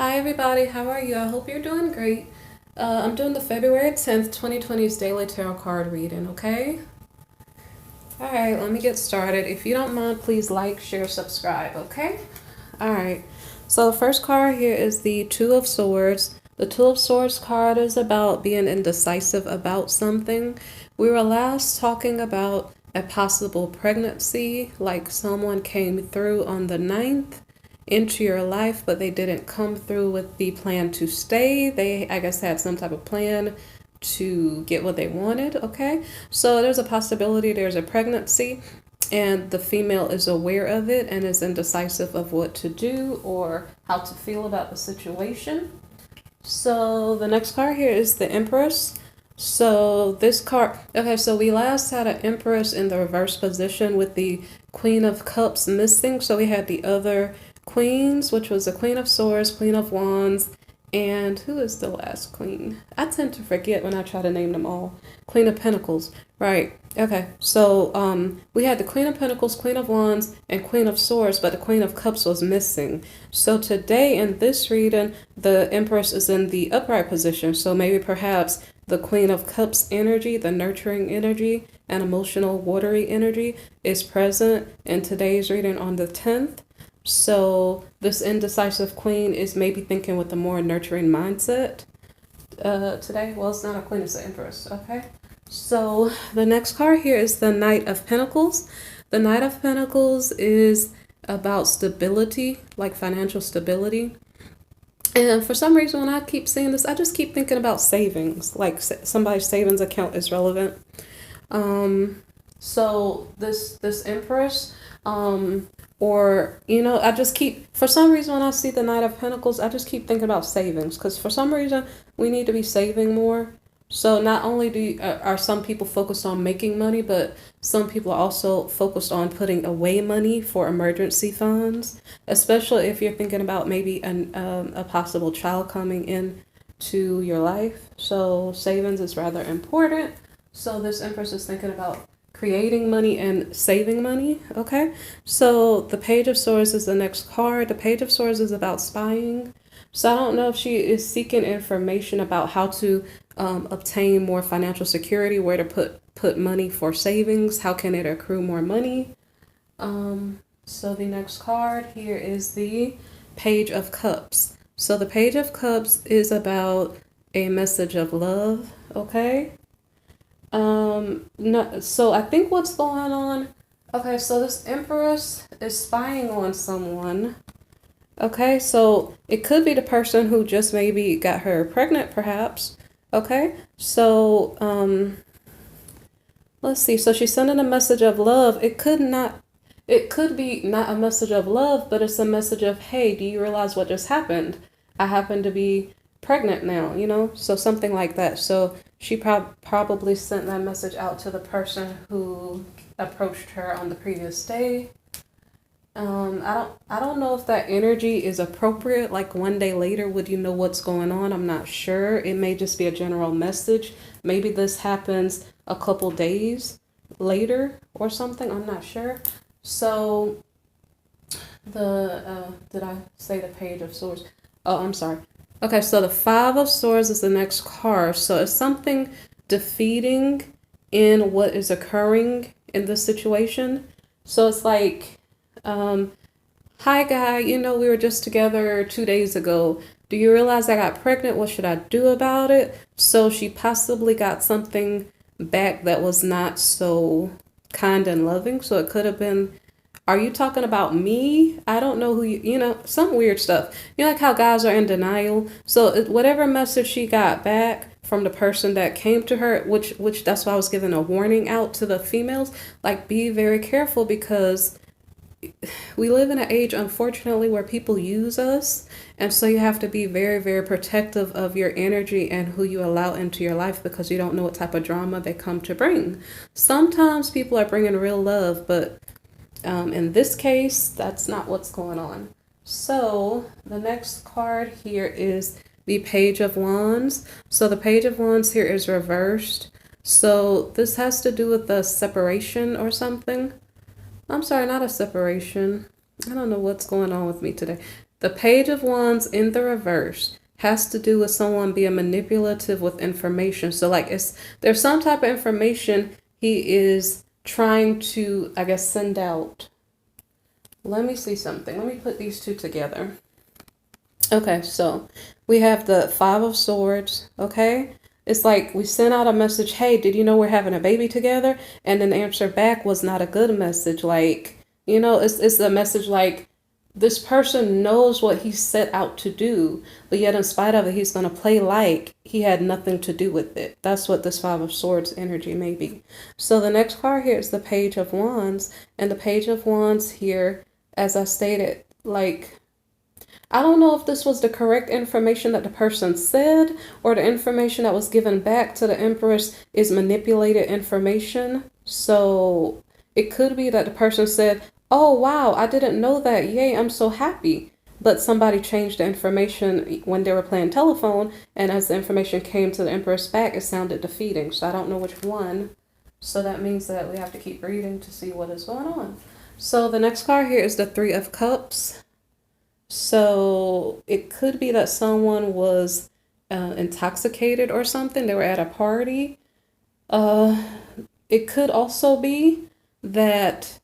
Hi everybody, how are you? I hope you're doing great. I'm doing the February 10th, 2020's daily tarot card reading, okay? Alright, let me get started. If you don't mind, please like, share, subscribe, okay? Alright, so the first card here is the Two of Swords. The Two of Swords card is about being indecisive about something. We were last talking about a possible pregnancy, like someone came through on the 9th into your life, but they didn't come through with the plan to stay. They, I guess, had some type of plan to get what they wanted, okay? So there's a possibility there's a pregnancy and the female is aware of it and is indecisive of what to do or how to feel about the situation. So the next card here is the Empress. So this card, okay, so we last had an Empress in the reverse position with the Queen of Cups missing. So we had the other queens, which was the Queen of Swords, Queen of Wands, and who is the last queen? I tend to forget when I try to name them all. Queen of Pentacles, right? Okay, so we had the Queen of Pentacles, Queen of Wands, and Queen of Swords, but the Queen of Cups was missing. So today in this reading, the Empress is in the upright position. So maybe perhaps the Queen of Cups energy, the nurturing energy, and emotional watery energy is present in today's reading on the 10th. So this indecisive queen is maybe thinking with a more nurturing mindset today. Well, it's not a queen, it's an empress, okay? So the next card here is the Knight of Pentacles. The Knight of Pentacles is about stability, like financial stability. And for some reason, when I keep seeing this, I just keep thinking about savings, like somebody's savings account is relevant. So this Empress, or I just keep, for some reason when I see the Knight of Pentacles, I just keep thinking about savings, because for some reason we need to be saving more. So not only are some people focused on making money, but some people are also focused on putting away money for emergency funds, especially if you're thinking about maybe a possible child coming in to your life. So savings is rather important. So this Empress is thinking about creating money and saving money, okay? So the Page of Swords is the next card. The Page of Swords is about spying. So I don't know if she is seeking information about how to obtain more financial security, where to put money for savings, how can it accrue more money. So the next card here is the Page of Cups. So the Page of Cups is about a message of love, okay? No, so I think what's going on, okay, so this Empress is spying on someone. Okay, so it could be the person who just maybe got her pregnant, perhaps. Okay, so let's see. So she's sending a message of love. It could be not a message of love, but it's a message of, hey, do you realize what just happened? I happen to be pregnant now, so something like that. So she probably sent that message out to the person who approached her on the previous day. I don't know if that energy is appropriate. Like one day later, would you know what's going on? I'm not sure. It may just be a general message. Maybe this happens a couple days later or something. I'm not sure. So did I say the Page of Swords? Oh, I'm sorry. Okay, so the Five of Swords is the next card. So it's something defeating in what is occurring in this situation. So it's like, hi guy, we were just together 2 days ago. Do you realize I got pregnant? What should I do about it? So she possibly got something back that was not so kind and loving. So it could have been, are you talking about me? I don't know who some weird stuff. Like how guys are in denial. So whatever message she got back from the person that came to her, which that's why I was giving a warning out to the females, like be very careful, because we live in an age, unfortunately, where people use us. And so you have to be very, very protective of your energy and who you allow into your life, because you don't know what type of drama they come to bring. Sometimes people are bringing real love, but in this case, that's not what's going on. So the next card here is the Page of Wands. So the Page of Wands here is reversed. So this has to do with the separation or something. I'm sorry, not a separation. I don't know what's going on with me today. The Page of Wands in the reverse has to do with someone being manipulative with information. So like there's some type of information he is trying to, I guess, send out. Let me see something. Let me put these two together. Okay, so we have the Five of Swords, okay? It's like we sent out a message, hey, did you know we're having a baby together? And then the answer back was not a good message. Like, you know, it's a message like, this person knows what he set out to do, but yet in spite of it, he's going to play like he had nothing to do with it. That's what this Five of Swords energy may be. So the next card here is the Page of Wands. And the Page of Wands here, as I stated, like, I don't know if this was the correct information that the person said or the information that was given back to the Empress is manipulated information. So it could be that the person said, oh, wow, I didn't know that. Yay, I'm so happy. But somebody changed the information when they were playing telephone. And as the information came to the Empress back, it sounded defeating. So I don't know which one. So that means that we have to keep reading to see what is going on. So the next card here is the Three of Cups. So it could be that someone was intoxicated or something. They were at a party. It could also be that,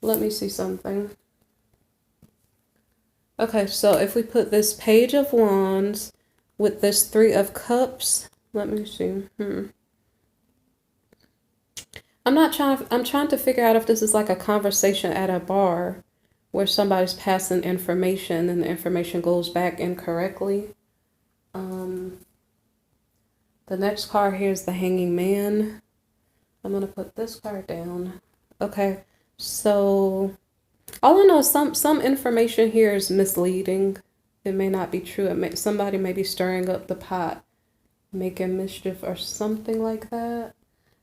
let me see something. Okay, so if we put this Page of Wands with this Three of Cups, let me see. I'm trying to figure out if this is like a conversation at a bar where somebody's passing information and the information goes back incorrectly. The next card here is the Hanging Man. I'm going to put this card down. Okay, so all I know is some information here is misleading. It may not be true. Somebody may be stirring up the pot, making mischief or something like that.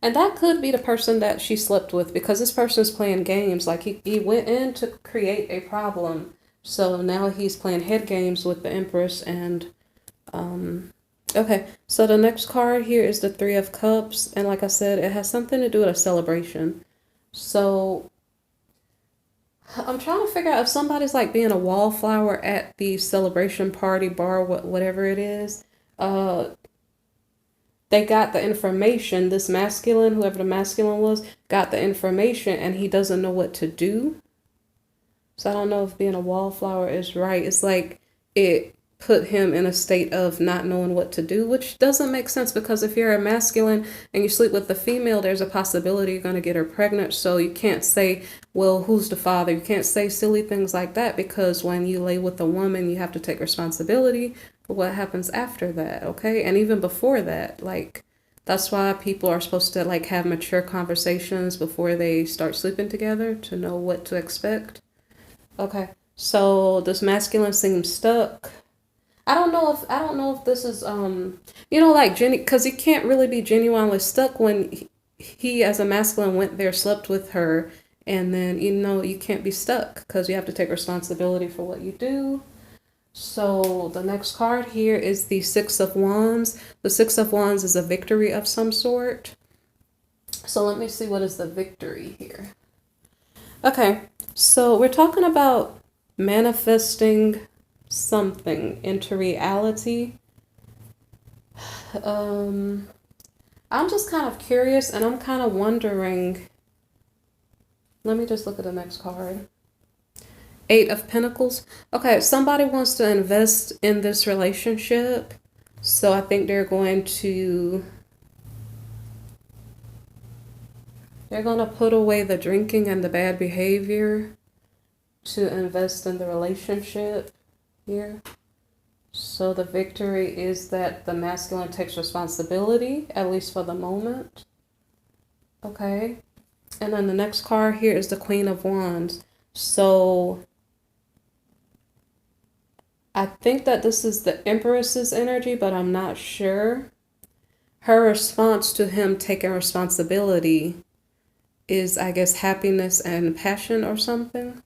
And that could be the person that she slept with, because this person is playing games. Like he went in to create a problem. So now he's playing head games with the Empress. And okay, so the next card here is the Three of Cups. And like I said, it has something to do with a celebration. So I'm trying to figure out if somebody's like being a wallflower at the celebration party, bar, whatever it is. They got the information, this masculine, whoever the masculine was, got the information and he doesn't know what to do. So I don't know if being a wallflower is right. It's like it put him in a state of not knowing what to do, which doesn't make sense, because if you're a masculine and you sleep with the female, there's a possibility you're going to get her pregnant. So you can't say, well, who's the father? You can't say silly things like that, because when you lay with a woman, you have to take responsibility for what happens after that, okay? And even before that, like, that's why people are supposed to like have mature conversations before they start sleeping together to know what to expect. Okay, so this masculine seems stuck. I don't know if this is you know, like because he can't really be genuinely stuck when he as a masculine went there, slept with her, and then, you know, you can't be stuck because you have to take responsibility for what you do. So the next card here is the Six of Wands. The Six of Wands is a victory of some sort. So let me see, what is the victory here? Okay, so we're talking about manifesting something into reality. I'm just kind of curious, and I'm kind of wondering. Let me just look at the next card. Eight of Pentacles. Okay, somebody wants to invest in this relationship. So I think they're going to put away the drinking and the bad behavior to invest in the relationship here. So the victory is that the masculine takes responsibility, at least for the moment. Okay. And then the next card here is the Queen of Wands. So I think that this is the Empress's energy, but I'm not sure. Her response to him taking responsibility is, I guess, happiness and passion or something.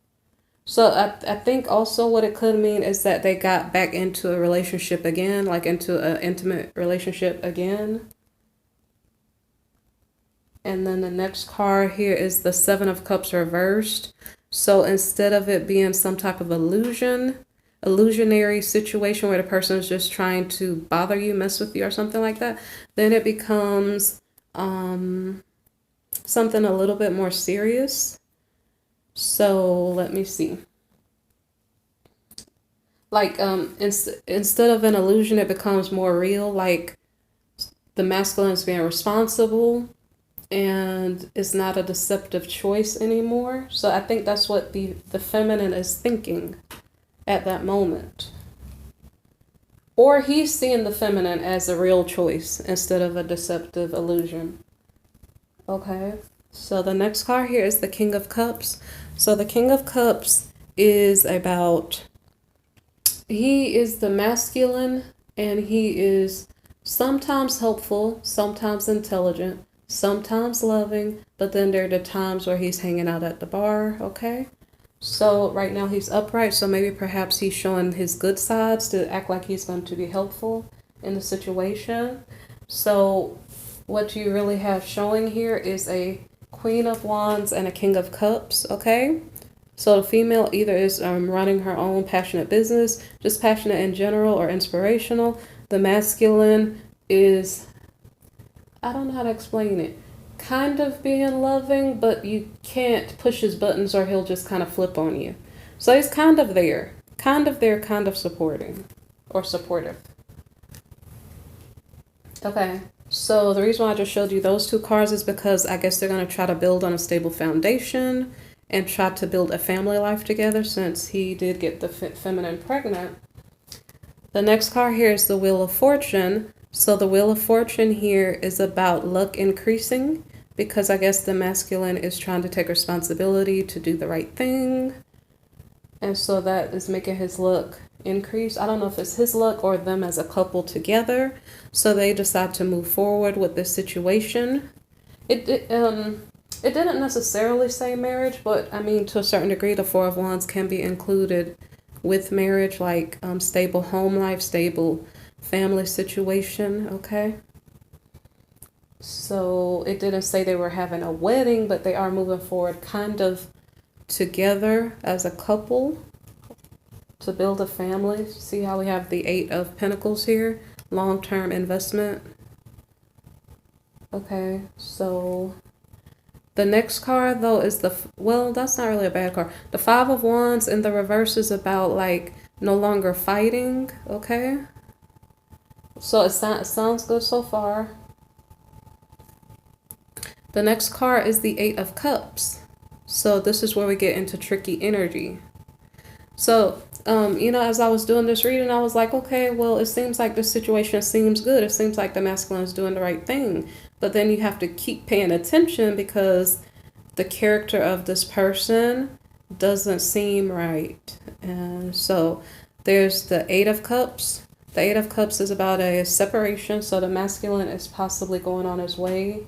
So I think also what it could mean is that they got back into a relationship again, like into an intimate relationship again. And then the next card here is the Seven of Cups reversed. So instead of it being some type of illusion, illusionary situation where the person is just trying to bother you, mess with you or something like that, then it becomes something a little bit more serious. So let me see. Like instead of an illusion, it becomes more real. Like the masculine is being responsible and it's not a deceptive choice anymore. So I think that's what the feminine is thinking at that moment. Or he's seeing the feminine as a real choice instead of a deceptive illusion. Okay, so the next card here is the King of Cups. So the King of Cups is about, he is the masculine and he is sometimes helpful, sometimes intelligent, sometimes loving, but then there are the times where he's hanging out at the bar, okay? So right now he's upright, so maybe perhaps he's showing his good sides to act like he's going to be helpful in the situation. So what you really have showing here is a Queen of Wands and a King of Cups, okay? So the female either is running her own passionate business, just passionate in general or inspirational. The masculine is, I don't know how to explain it, kind of being loving, but you can't push his buttons or he'll just kind of flip on you. So he's kind of there, kind of supporting or supportive. Okay, so the reason why I just showed you those two cards is because I guess they're going to try to build on a stable foundation and try to build a family life together since he did get the feminine pregnant. The next card here is the Wheel of Fortune. So the Wheel of Fortune here is about luck increasing because I guess the masculine is trying to take responsibility to do the right thing. And so that is making his luck increase. I don't know if it's his luck or them as a couple together. So they decide to move forward with this situation. It didn't necessarily say marriage, but I mean, to a certain degree, the Four of Wands can be included with marriage, like stable home life, stable family situation, okay? So it didn't say they were having a wedding, but they are moving forward kind of together as a couple to build a family. See how we have the Eight of Pentacles here? Long-term investment. Okay, so the next card, though, is well, that's not really a bad card. The Five of Wands in the reverse is about, like, no longer fighting, okay? So it sounds good so far. The next card is the Eight of Cups. So this is where we get into tricky energy. So, as I was doing this reading, I was like, okay, well, it seems like this situation seems good. It seems like the masculine is doing the right thing. But then you have to keep paying attention because the character of this person doesn't seem right. And so there's the Eight of Cups. The Eight of Cups is about a separation. So the masculine is possibly going on his way.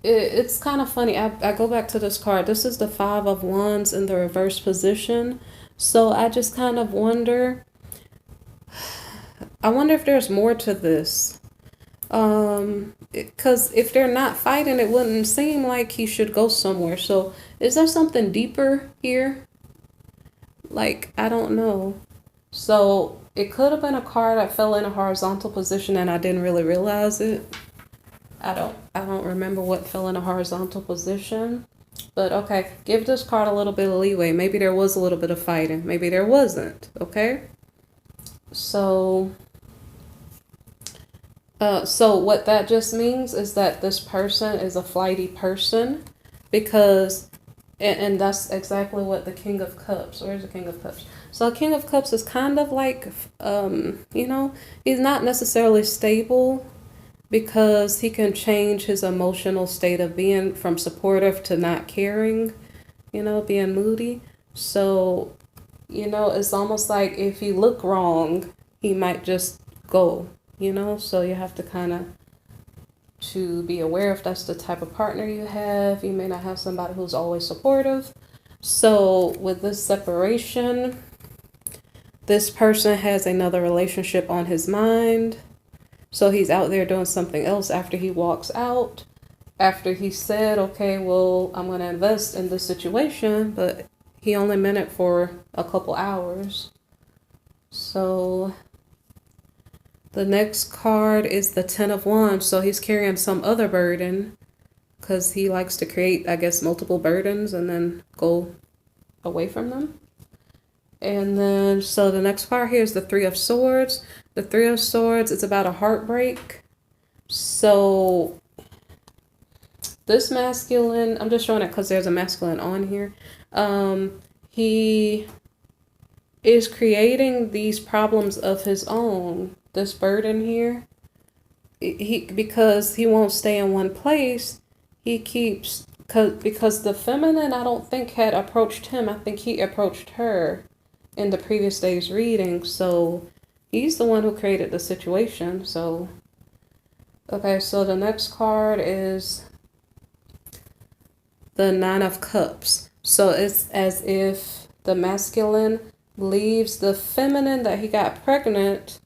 It's kind of funny. I go back to this card. This is the Five of Wands in the reverse position. So I just kind of wonder. I wonder if there's more to this. Because if they're not fighting, it wouldn't seem like he should go somewhere. So is there something deeper here? Like, I don't know. So it could have been a card that fell in a horizontal position and I didn't really realize it. I don't remember what fell in a horizontal position. But okay, give this card a little bit of leeway. Maybe there was a little bit of fighting. Maybe there wasn't. Okay? So what that just means is that this person is a flighty person because, and that's exactly what the King of Cups, where's the King of Cups? So the King of Cups is kind of like, he's not necessarily stable because he can change his emotional state of being from supportive to not caring, being moody. So, it's almost like if you look wrong, he might just go. So you have to kind of to be aware if that's the type of partner you have. You may not have somebody who's always supportive. So with this separation, this person has another relationship on his mind. So he's out there doing something else after he walks out. After he said, okay, well, I'm going to invest in this situation, but he only meant it for a couple hours. So the next card is the Ten of Wands. So he's carrying some other burden because he likes to create, I guess, multiple burdens and then go away from them. And then, so the next card here is the Three of Swords. The Three of Swords, it's about a heartbreak. So this masculine, I'm just showing it because there's a masculine on here. He is creating these problems of his own, this burden here. Because he won't stay in one place, he keeps, because the feminine, I don't think had approached him. I think he approached her in the previous day's reading. So he's the one who created the situation. So, okay, so the next card is the Nine of Cups. So it's as if the masculine leaves the feminine that he got pregnant.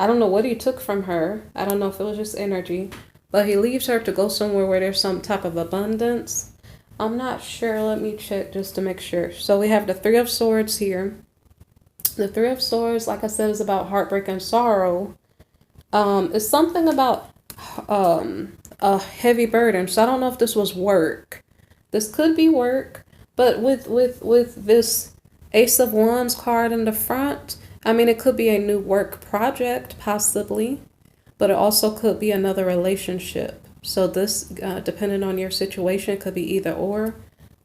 I don't know what he took from her. I don't know if it was just energy, but he leaves her to go somewhere where there's some type of abundance. I'm not sure. Let me check just to make sure. So we have the Three of Swords here. The Three of Swords, like I said, is about heartbreak and sorrow. It's something about a heavy burden. So I don't know if this was work. This could be work, but with this Ace of Wands card in the front, I mean, it could be a new work project, possibly, but it also could be another relationship. So this, depending on your situation, could be either or.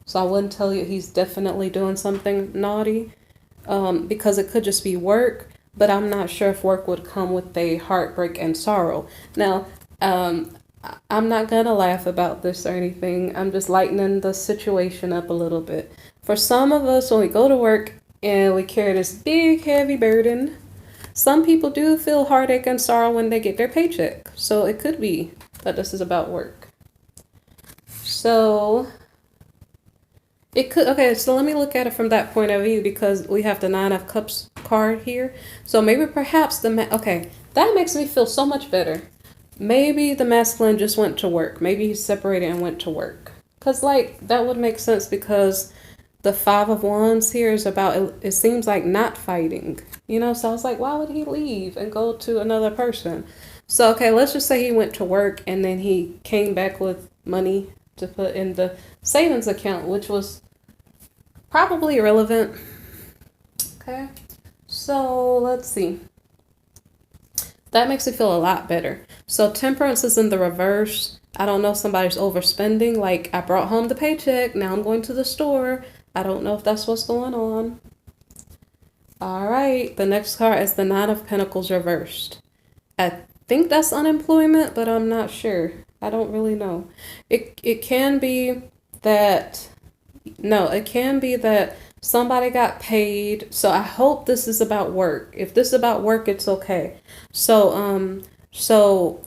So I wouldn't tell you he's definitely doing something naughty, because it could just be work, but I'm not sure if work would come with a heartbreak and sorrow. Now, I'm not going to laugh about this or anything. I'm just lightening the situation up a little bit. For some of us, when we go to work and we carry this big, heavy burden, some people do feel heartache and sorrow when they get their paycheck. So it could be that this is about work. So it could, okay, so let me look at it from that point of view, because we have the Nine of Cups card here. So maybe perhaps okay, that makes me feel so much better. Maybe the masculine just went to work. Maybe he separated and went to work. Because, like, that would make sense, because the Five of Wands here is about, it seems like not fighting. You know, so I was like, why would he leave and go to another person? So, okay, let's just say he went to work and then he came back with money to put in the savings account, which was probably irrelevant. Okay, so let's see. That makes me feel a lot better. So Temperance is in the reverse. I don't know if somebody's overspending. Like, I brought home the paycheck. Now I'm going to the store. I don't know if that's what's going on. All right. The next card is the Nine of Pentacles reversed. I think that's unemployment, but I'm not sure. I don't really know. It can be that, no, it can be that somebody got paid. So I hope this is about work. If this is about work, it's okay. So, so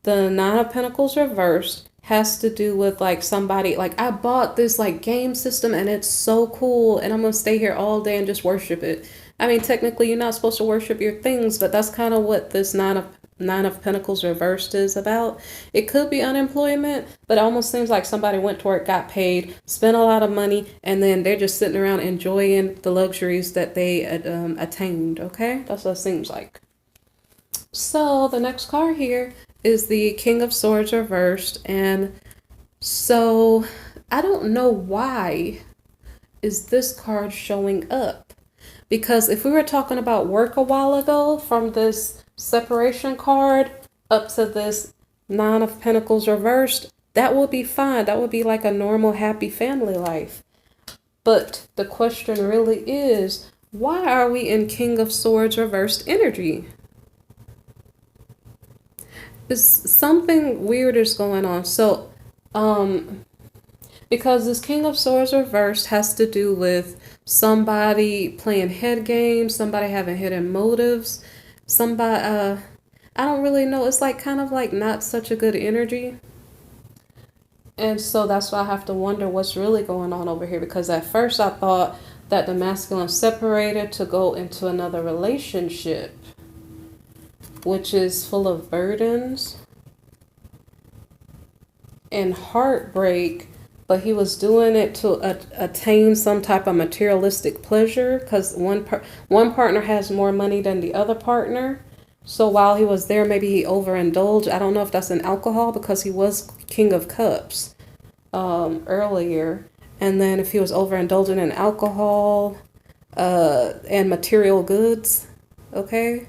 the Nine of Pentacles reversed has to do with, like, somebody, like, I bought this, like, game system and it's so cool and I'm gonna stay here all day and just worship it. I mean, technically you're not supposed to worship your things, but that's kind of what this Nine of Pentacles reversed is about. It could be unemployment, but it almost seems like somebody went to work, got paid, spent a lot of money, and then they're just sitting around enjoying the luxuries that they attained. Okay, that's what it seems like. So the next card here is the King of Swords reversed, and so I don't know why is this card showing up, because if we were talking about work a while ago, from this separation card up to this Nine of Pentacles reversed, that would be fine. That would be like a normal, happy family life. But the question really is, why are we in King of Swords reversed energy? Is something weird is going on. So, because this King of Swords reversed has to do with somebody playing head games, somebody having hidden motives, somebody, I don't really know. It's like kind of like not such a good energy. And so that's why I have to wonder what's really going on over here, because at first I thought that the masculine separated to go into another relationship, which is full of burdens and heartbreak. but he was doing it to attain some type of materialistic pleasure, because one partner has more money than the other partner. So while he was there, maybe he overindulged. I don't know if that's in alcohol, because he was King of Cups earlier. And then if he was overindulging in alcohol and material goods, okay,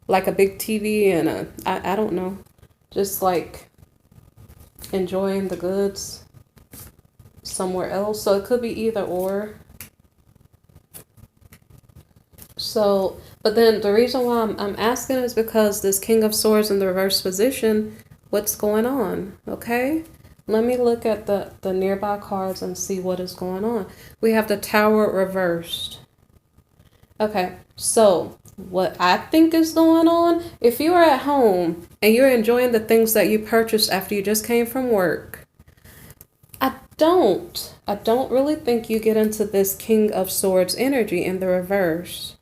like a big TV and I don't know, just like enjoying the goods somewhere else. So it could be either or. So, but then the reason why I'm asking is because this King of Swords in the reverse position, what's going on? Okay, let me look at the nearby cards and see what is going on. We have the Tower reversed. Okay, so what I think is going on, if you are at home and you're enjoying the things that you purchased after you just came from work, I don't really think you get into this King of Swords energy in the reverse.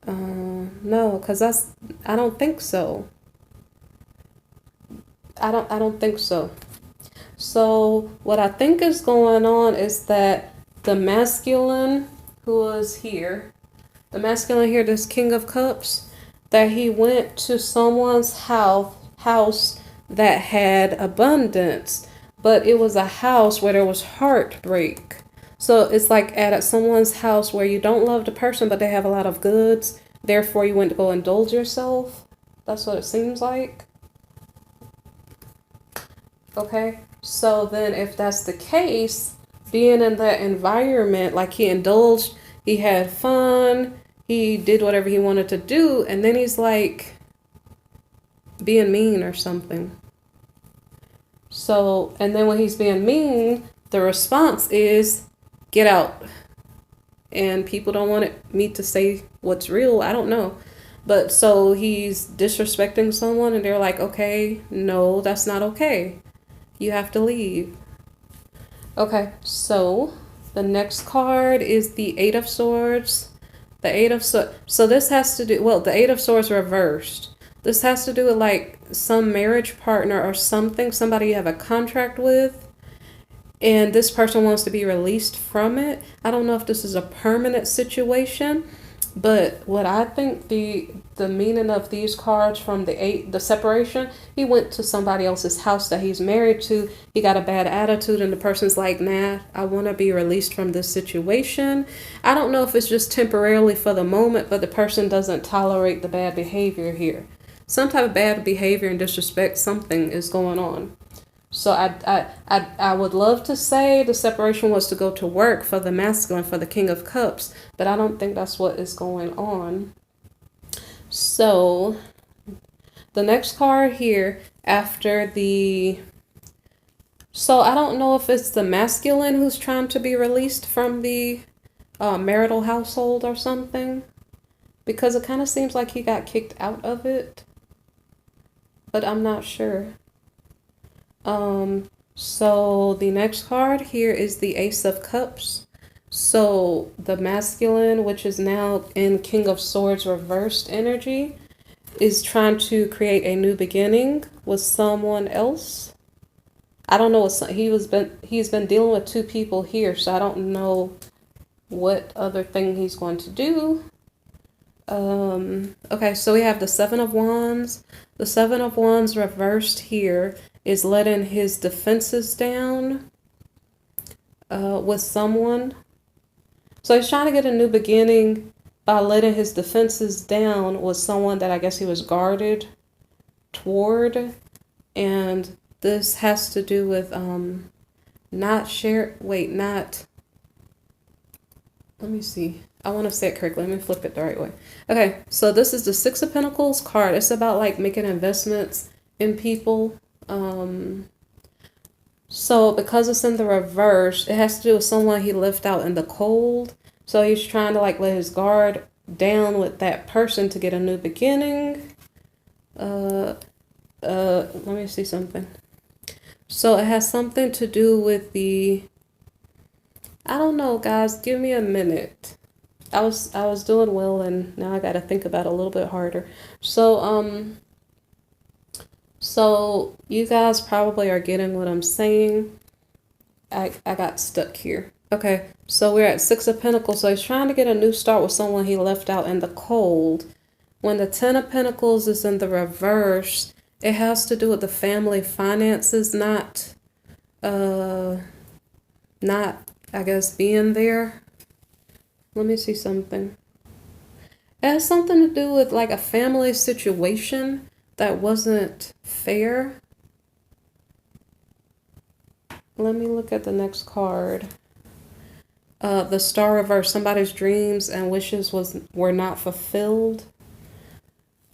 No, because I don't think so. I don't think so. So what I think is going on is that the masculine who was here, this King of Cups, that he went to someone's house that had abundance, but it was a house where there was heartbreak. So it's like at someone's house where you don't love the person, but they have a lot of goods. Therefore, you went to go indulge yourself. That's what it seems like. Okay, so then if that's the case, being in that environment, like he indulged, he had fun, he did whatever he wanted to do, and then he's like being mean or something. So, and then when he's being mean, the response is get out. And people don't want me to say what's real. I don't know. But so he's disrespecting someone and they're like, okay, no, that's not okay. You have to leave. Okay, so the next card is the Eight of Swords. The Eight of Swords. So this has to do, well, the Eight of Swords reversed. This has to do with like some marriage partner or something, somebody you have a contract with, and this person wants to be released from it. I don't know if this is a permanent situation, but what I think the meaning of these cards from the separation, he went to somebody else's house that he's married to. He got a bad attitude and the person's like, nah, I want to be released from this situation. I don't know if it's just temporarily for the moment, but the person doesn't tolerate the bad behavior here. Some type of bad behavior and disrespect, something is going on. So I would love to say the separation was to go to work for the masculine, for the King of Cups, but I don't think that's what is going on. So the next card here after so I don't know if it's the masculine who's trying to be released from the marital household or something, because it kind of seems like he got kicked out of it, but I'm not sure. So the next card here is the Ace of Cups. So the masculine, which is now in King of Swords reversed energy, is trying to create a new beginning with someone else. I don't know what he's been dealing with two people here, so I don't know what other thing he's going to do. Okay, so we have the Seven of Wands. The Seven of Wands reversed here is letting his defenses down with someone. So he's trying to get a new beginning by letting his defenses down with someone that I guess he was guarded toward. And this has to do with let me see. I want to say it correctly. Let me flip it the right way. Okay, so this is the Six of Pentacles card. It's about like making investments in people. So because it's in the reverse, it has to do with someone he left out in the cold. So he's trying to like let his guard down with that person to get a new beginning. Let me see something. So it has something to do with I don't know, guys, give me a minute. I was doing well and now I got to think about it a little bit harder. So So you guys probably are getting what I'm saying. I got stuck here. Okay, so we're at Six of Pentacles. So he's trying to get a new start with someone he left out in the cold. When the Ten of Pentacles is in the reverse, it has to do with the family finances not, I guess, being there. Let me see something. It has something to do with like a family situation that wasn't fair. Let me look at the next card. The Star reverse. Somebody's dreams and wishes were not fulfilled.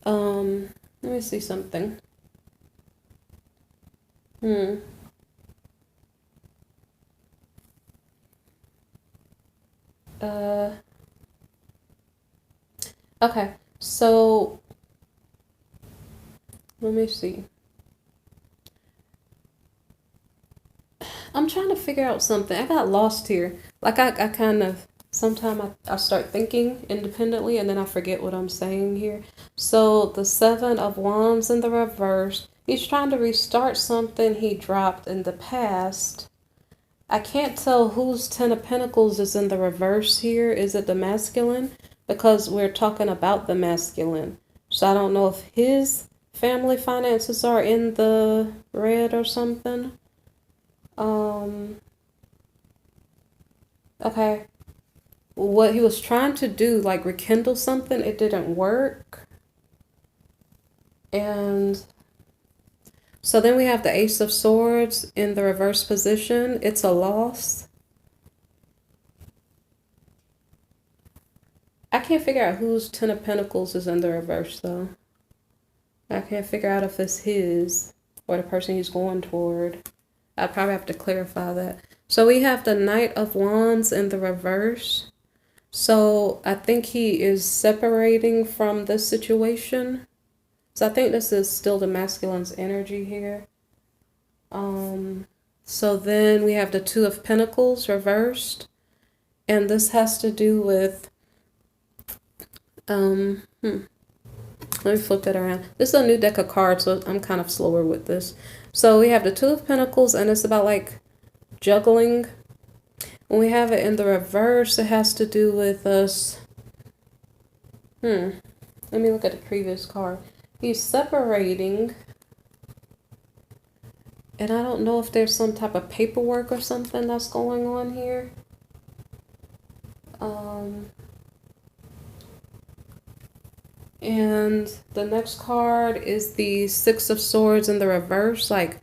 Let me see something. Okay, so let me see. I'm trying to figure out something. I got lost here. Like I kind of, sometimes I start thinking independently and then I forget what I'm saying here. So the Seven of Wands in the reverse, he's trying to restart something he dropped in the past. I can't tell whose Ten of Pentacles is in the reverse here. Is it the masculine? Because we're talking about the masculine. So I don't know if his family finances are in the red or something. Okay. What he was trying to do, like rekindle something, it didn't work. And so then we have the Ace of Swords in the reverse position. It's a loss. I can't figure out whose Ten of Pentacles is in the reverse, though. I can't figure out if it's his or the person he's going toward. I probably have to clarify that. So we have the Knight of Wands in the reverse. So I think he is separating from this situation. So I think this is still the masculine's energy here. So then we have the Two of Pentacles reversed. And this has to do with, let me flip that around. This is a new deck of cards, so I'm kind of slower with this. So we have the Two of Pentacles, and it's about like juggling. When we have it in the reverse, it has to do with us. Let me look at the previous card. He's separating. And I don't know if there's some type of paperwork or something that's going on here. And the next card is the Six of Swords in the reverse, like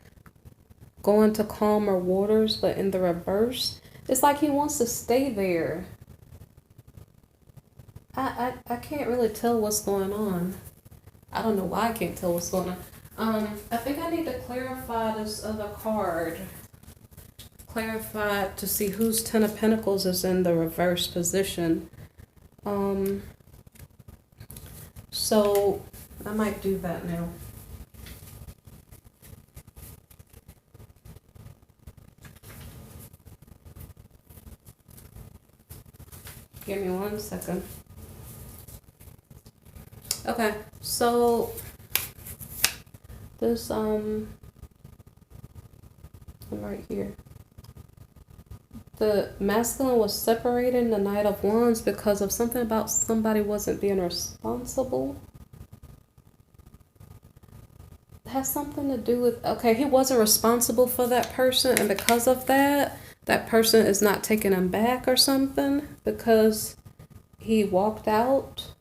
going to calmer waters, but in the reverse. It's like he wants to stay there. I can't really tell what's going on. I don't know why I can't tell what's going on. I think I need to clarify this other card. Clarify to see whose Ten of Pentacles is in the reverse position. So I might do that now. Give me 1 second. Okay, so this I'm right here. The masculine was separating the Knight of Wands because of something about somebody wasn't being responsible. It has something to do with, okay, he wasn't responsible for that person, and because of that, that person is not taking him back or something because he walked out.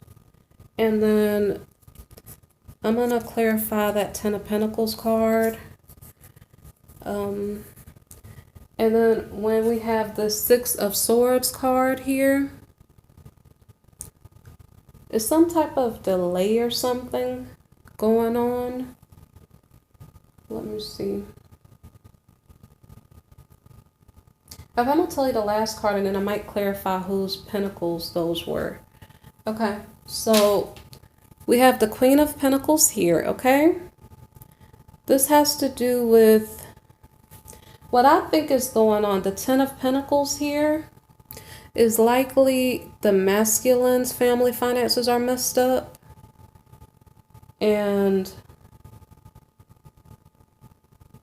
And then I'm going to clarify that Ten of Pentacles card. And then when we have the Six of Swords card here, is some type of delay or something going on. Let me see. I'm going to tell you the last card and then I might clarify whose pentacles those were. Okay, so we have the Queen of Pentacles here, okay? This has to do with what I think is going on. The Ten of Pentacles here is likely the masculine's family finances are messed up. And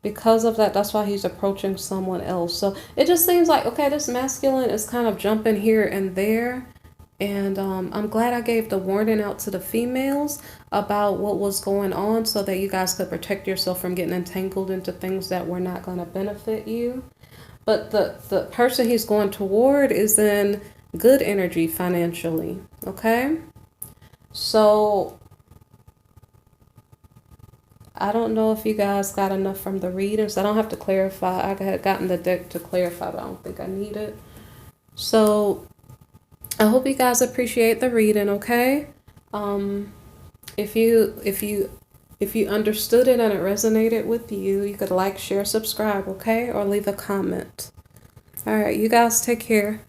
because of that, that's why he's approaching someone else. So it just seems like, okay, this masculine is kind of jumping here and there. And I'm glad I gave the warning out to the females about what was going on so that you guys could protect yourself from getting entangled into things that were not going to benefit you. But the person he's going toward is in good energy financially, okay? So I don't know if you guys got enough from the readings. I don't have to clarify. I had gotten the deck to clarify, but I don't think I need it. So I hope you guys appreciate the reading, okay? If you understood it and it resonated with you, you could like, share, subscribe, okay? Or leave a comment. All right, you guys take care.